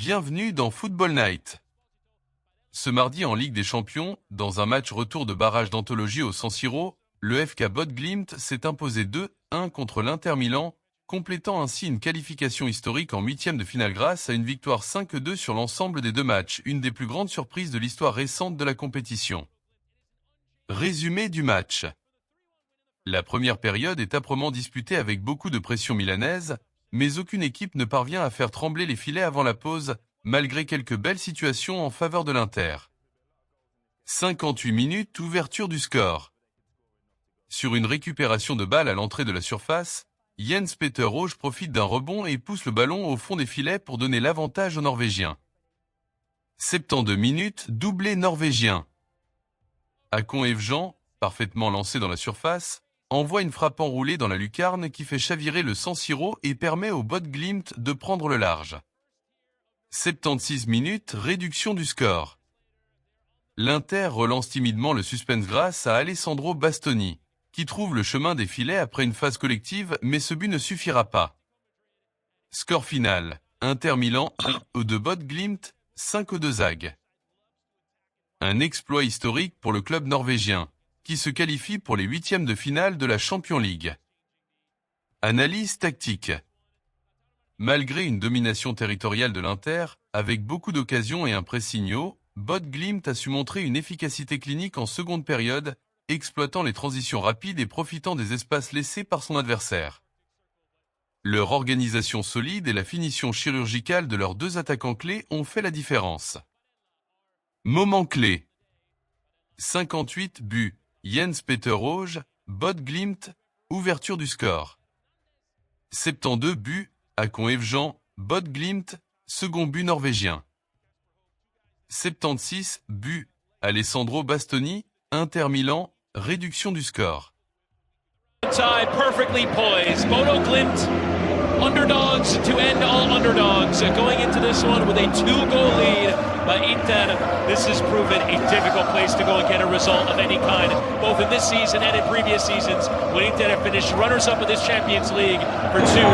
Bienvenue dans Football Night. Ce mardi en Ligue des Champions, dans un match retour de barrage d'anthologie au San Siro, le FK Bodeglimt s'est imposé 2-1 contre l'Inter Milan, complétant ainsi une qualification historique en huitième de finale grâce à une victoire 5-2 sur l'ensemble des deux matchs, une des plus grandes surprises de l'histoire récente de la compétition. Résumé du match. La première période est âprement disputée avec beaucoup de pression milanaise, mais aucune équipe ne parvient à faire trembler les filets avant la pause, malgré quelques belles situations en faveur de l'Inter. 58 minutes, ouverture du score. Sur une récupération de balle à l'entrée de la surface, Jens Peter Rauge profite d'un rebond et pousse le ballon au fond des filets pour donner l'avantage aux Norvégiens. 72 minutes, doublé norvégien. Akon Evjan, parfaitement lancé dans la surface, envoie une frappe enroulée dans la lucarne qui fait chavirer le San Siro et permet au Bodeglimt de prendre le large. 76 minutes, réduction du score. L'Inter relance timidement le suspense grâce à Alessandro Bastoni, qui trouve le chemin des filets après une phase collective, mais ce but ne suffira pas. Score final, Inter Milan 1 de Bodeglimt, 5-2 ZAG. Un exploit historique pour le club norvégien, qui se qualifie pour les huitièmes de finale de la Champions League. Analyse tactique. Malgré une domination territoriale de l'Inter, avec beaucoup d'occasions et un pressing haut, Bodeglimt a su montrer une efficacité clinique en seconde période, exploitant les transitions rapides et profitant des espaces laissés par son adversaire. Leur organisation solide et la finition chirurgicale de leurs deux attaquants clés ont fait la différence. Moment clé. 58 buts. Jens Peter Rauge, Bodeglimt, ouverture du score. 72 buts, Akon Evjan, Bodeglimt, second but norvégien. 76 buts, Alessandro Bastoni, Inter Milan, réduction du score. Tie perfectly poised. Bodeglimt, underdogs to end all underdogs. Going into this one with a 2-goal lead by Inter. This has proven a difficult place to go and get a result of any kind, both in this season and in previous seasons, when Inter have finished runners-up in this Champions League for two.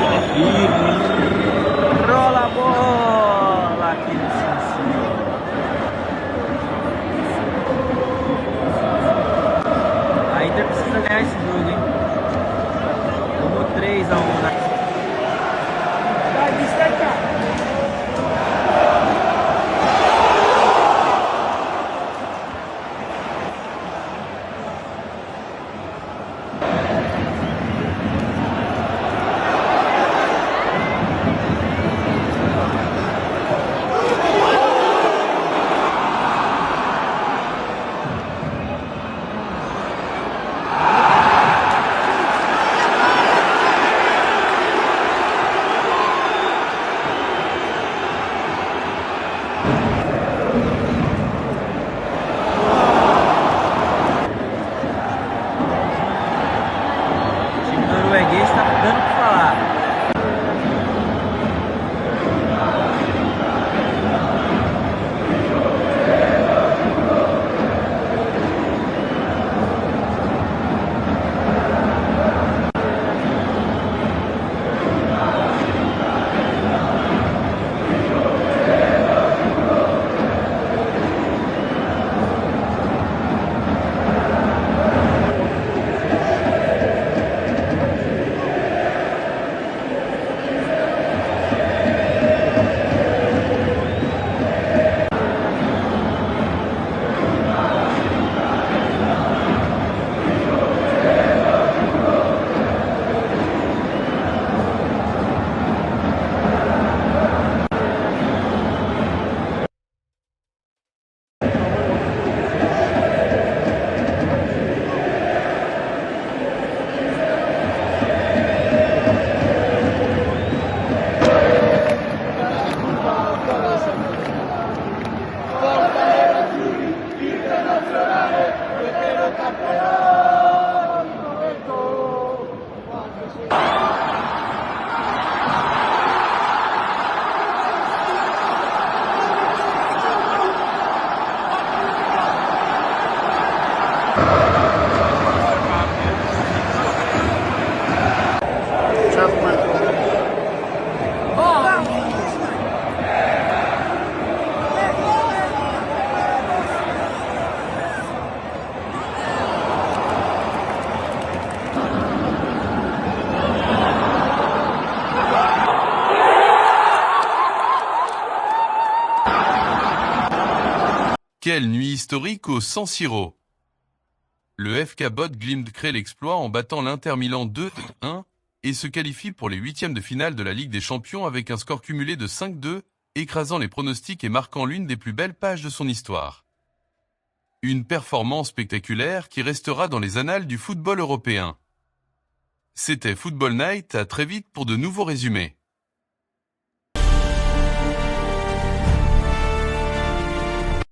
Rola a bola aqui no San Siro. A Inter precisa ganhar esse jogo, hein? Tomou 3-1 na... Vai, destaca! Quelle nuit historique au San Siro! Le FK Boad-Glimt crée l'exploit en battant l'Inter Milan 2-1 et se qualifie pour les huitièmes de finale de la Ligue des Champions avec un score cumulé de 5-2, écrasant les pronostics et marquant l'une des plus belles pages de son histoire. Une performance spectaculaire qui restera dans les annales du football européen. C'était Football Night, à très vite pour de nouveaux résumés.